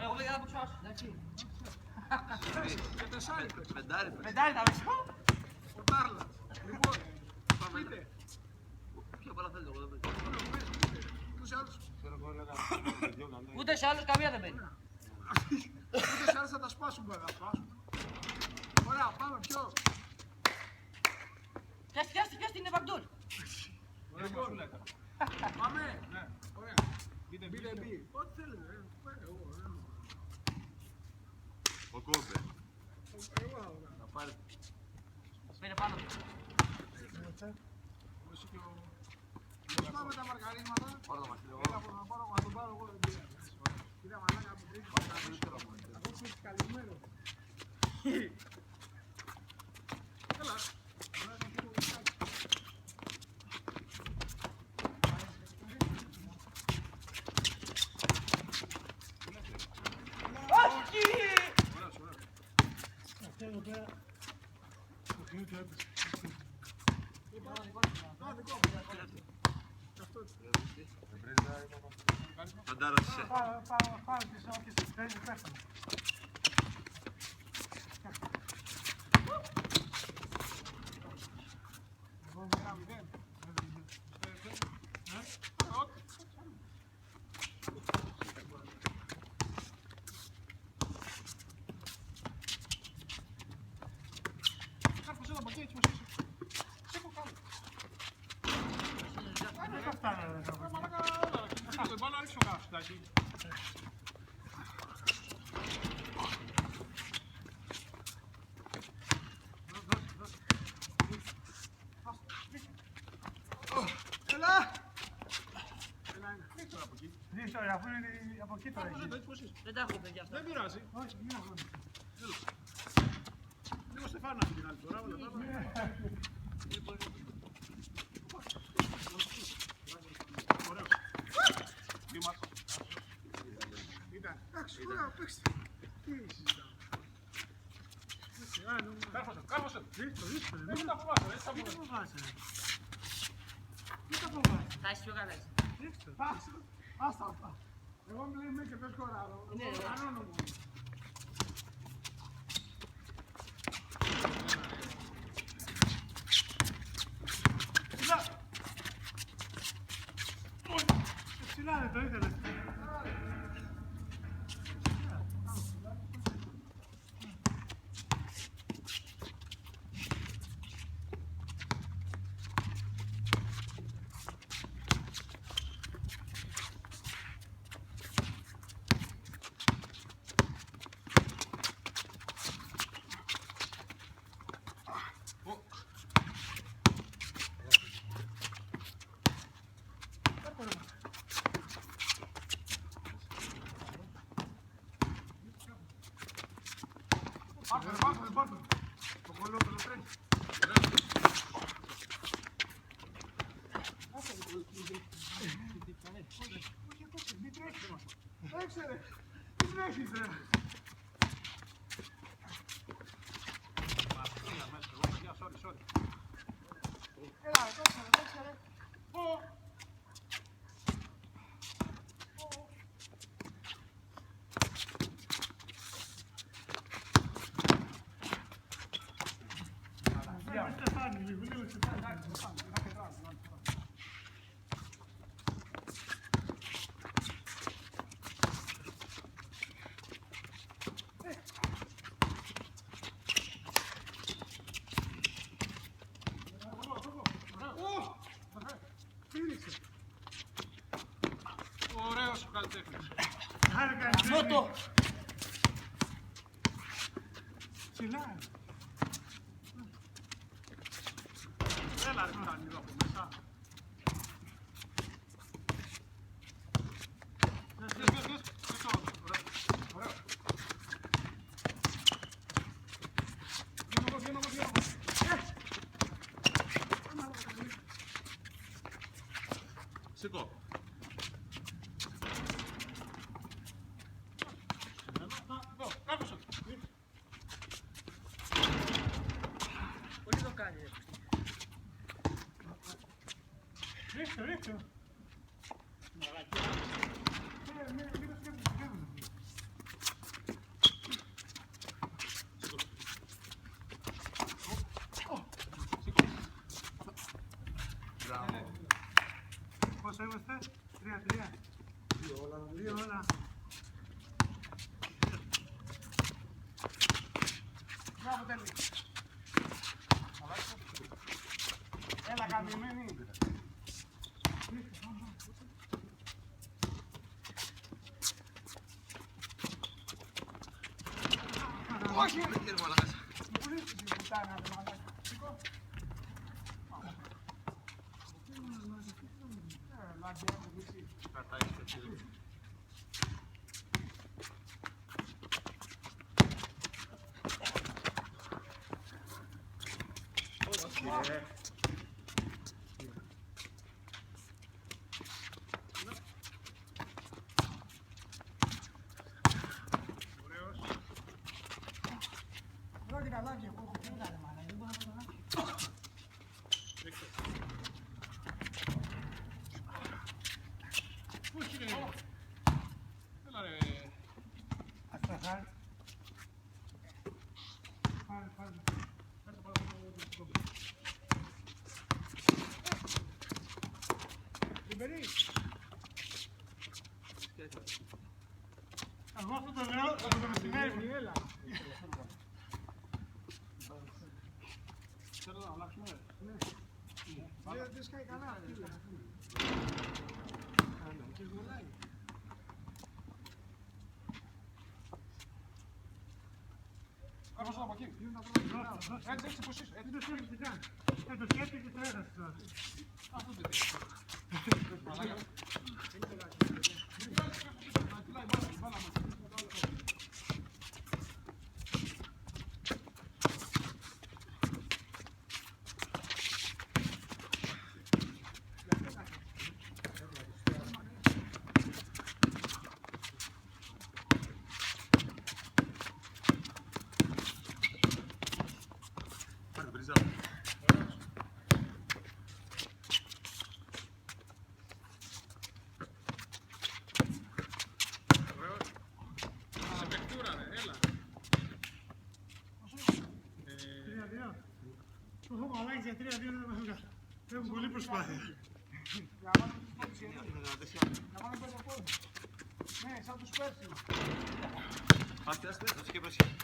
Εγώ δεν θα αποξάσω, εντάξει. Πεντάρι. Πεντάρι θα παίξω. Ο Τάρλας. Λοιπόν, πείτε. Ποια μπάλα θέλετε, εγώ δεν παίξω. Τους άλλους. Ούτε σε άλλους καμία δεν μπαίνει. Ούτε σε άλλους θα τα σπάσουμε. Ωραία, πάμε πιο. Πιάστη, είναι Βαγντούλ. Πάμε. Ωραία. Μπείτε. Ό,τι θέλετε. Ο Κόμπε. Εγώ Να πάρει. Πήρε πάνω. πάμε τα μαργαρίσματα. Πάρω το μαχαίρι. Έλα από να πάρω, να τον πάρω εγώ δεν πήρα. Κοίτα μαλάκα από τρίτη. Αυτό είναι καλυμμένο. Έλα. Φαντάρασε. Πάρε τις όποιες τις παίζεις, πέφτουν. Εγώ δεν κάνω μηδέν. Κάρφος ένα μπακέτσι μας είσαι. Σε έχω κάνει. Δεν θα φτάνε. Μαλάκα, όλα. Πάω να ρίξω κάτω, εντάξει. Έλα! Ρίξω, αφού είναι από εκεί τώρα. Δεν τα έχω παιδιά αυτά. Δεν πειράζει. Όχι, μην αγώνει. Λίγο Στεφάνα την άλλη φορά. Ωραίος. Βήμα. Ήταν. Εντάξει, ωραία, παίξτε. Τι συζητάμε. Κάρφωσε. Ρίξτε. Δεν τα φοβάσαι, έτσι θα φοβάσαι. Δεν τα φοβάσαι. Θα έχεις πιο καλά εσύ. Ρίξτε. Άστα αυτά. Εγώ μιλάμε και δεν σκοράρω. Εγώ κανόνω μόνο. Ψηλά δεν το ήθελες. Πάρτε. Το κολόπεδο τρέχει. Όχι, μην τρέχεις. Έξε ρε. Μην τρέχεις ρε. Έλα, δώξε ρε. Ωραίος ο καλλιτέχνης. Φώτο. Ψηλά. Έλα ρε κάνει εδώ από μέσα. Ωραίο. Βγαίνω εγώ. Σηκώ. Κάρφωσε. Πολύ το κάνει. Ρίξτε. Μην το σκέφτεσαι. και όλα. Μπράβο, τέλει. Έλα, καμιμένη. Όχι! Κύριε Μαλάκας. Πού είσαι η πουτάνα, ρε μαλάκα. Σήκω. Λάγκια, μου πεις. Κατάει στο χέρι. Εδώ και τα λάγκια που έχω. Έλα, ρε μαλάκα, δεν μπορώ να το λάγκια. Πού είναι, έλα ρε. Ας τα χάρη. Πάρε. Λιμπερί. Εγώ αυτό το λέω από το μεσημέρι. Έλα. Θέλω να αλλάξουμε. Δεν σκάει καλά. Και βολάει. Κάπως από εκεί. Έτσι πως είσαι. Δεν το σκέφτεσαι τι κάνει. Το σκέφτεσαι και το έχασες τώρα. Αυτό δεν είναι. Πάρε το πρίζα. Σε παιχτούρα ρε, έλα. 3-2. Το έχω μαλάκι για 3-2 δεν το έχω. Έχουν πολλή προσπάθεια. Για να πάνε πέντε πόδια. Ναι, σαν τους πέρσι. Άστε, δώσε και προσοχή.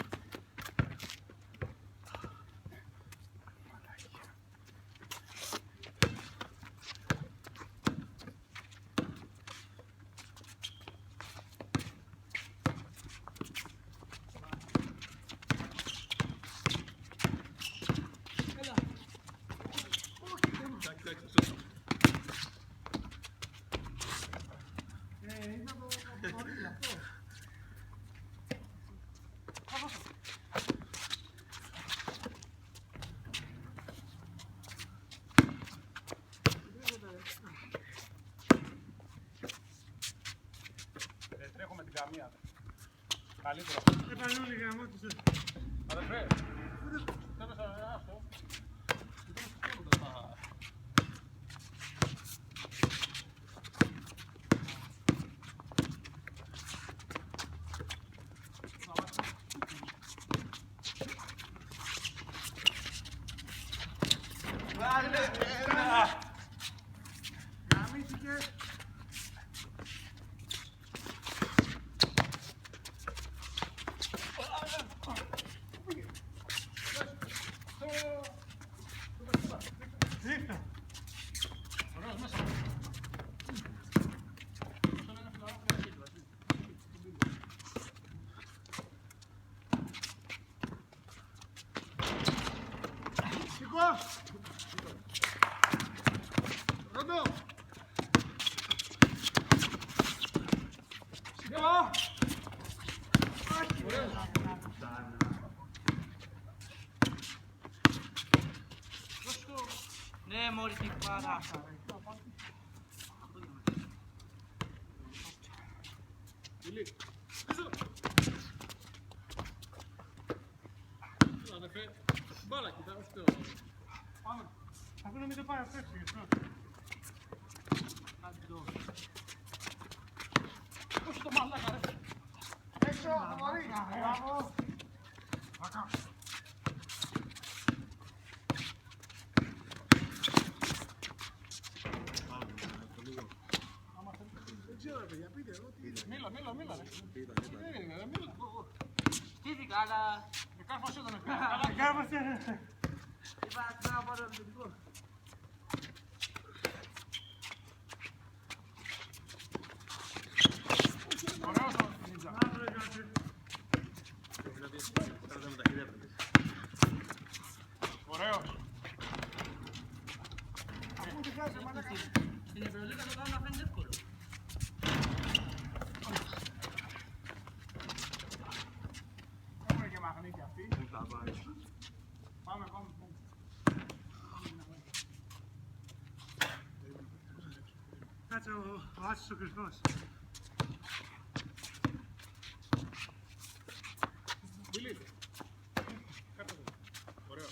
Είναι από πολύ αυτό. Τρέχω με την καμία. Καλύτερα. Έπανε όλοι γραμμάτισες. Αδερφέ, θέλω να άστο. Γραμμίστηκε. Ρίχτα. Ωραίος μέσα. Σηκώ. Ρόντο. Σηκώ. Ναι, μόλι την πάρα. Ηλί. Πίσω. Έλα αδερφέ. Μπάλα κοιτά, όχι το... Πάμε. Αυτό να μην το πάρει αυτό έξω. Όχι το μαλάκα ρε. Έξω, αγόρι. Μπράβο. Βακά. Δεν ξέρω, παιδιά, πείτε εδώ τι είναι. Μίλα. Στήθηκα, αλλά... Κάρφος ήταν. Κάρφωσε. Είπα να πάρω το δικό. Ωραίος ο Νίτζα. Άβρε κάτι. Δηλαδή, κρατάμε τα χέρια πριν. Ωραίος. Αφού τη χάσει, μαλάκα. Στην Ευρωλίγα το κάνω να φαίνεται εύκολο. Έχουμε και μαγνήτη αυτή. Πού θα πάει. Πάμε. Κάτσε ο Άσης ο Κρυφός. Μπιλί. Κάτω εδώ. Ωραίο.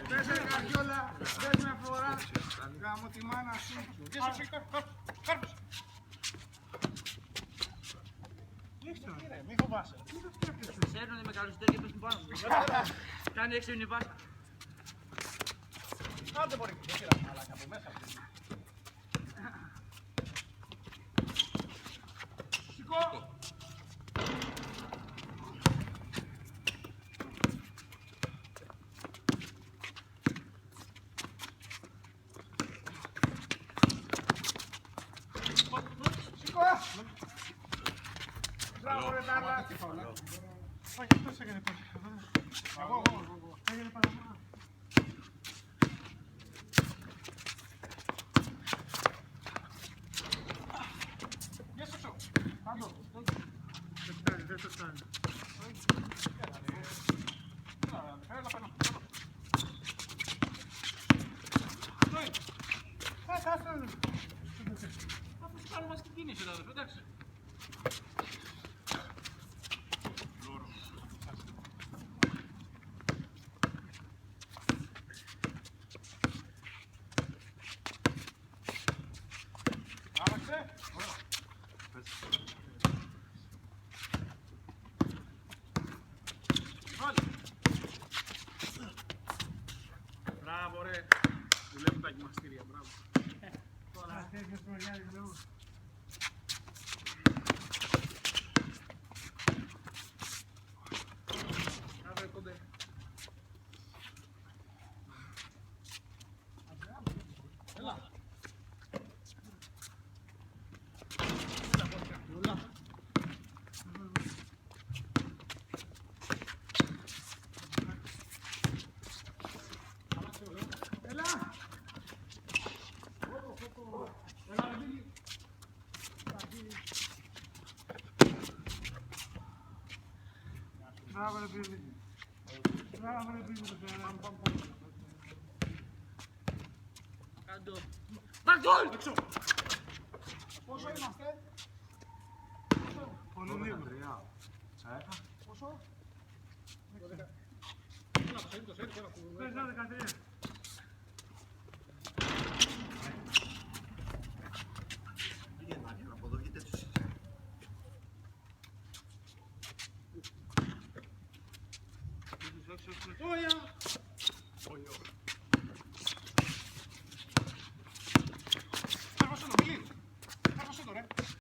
Πες ρε καριόλα, πες με φορά. Γάμω τη μάνα σου. Τι σου πει, Κάρφος. Μη φοβάσαι. Ξέρουν είμαι καλωστέρ και πέφτουν πάνω μου. Κάνει έξω είναι βάστα. Άντε μπορεί. Δεν πήρα μαλάκα από μέσα. Σηκώ. Μπράβο ρε Τάρλα. Όχι, αυτός έκανε πάλι. Εγώ. Έγινε παραμά. Γεια σου. Πάντο. Δεν το φτάνει. Έλα, πάνω. Κάτσε. Αφού σου κάνουμε μας την κίνηση, αδερφέ, εντάξει. Άλλαξε. Βάλε. Μπράβο ρε. Δουλεύουν τα γυμναστήρια, μπράβο. Τέτοιος μεγάλης λόγος. Άβρε κοντέ. Έλα. Έλα, πώς καρτιούλα. Έλα. Έλα, ρε Μπίλη. Μπράβο ρε Μπίλη. Μπράβο ρε Μπίλη το πέρα. Κάντο. Μπακόλ! Έξω. Πόσο είμαστε? Πολύ λίγο. Πόσο? Έλα, το σέρι, έλα, Πες να 13. Πήγαινε Μάρια, από εδώ γιατί έτσι. Ωραία.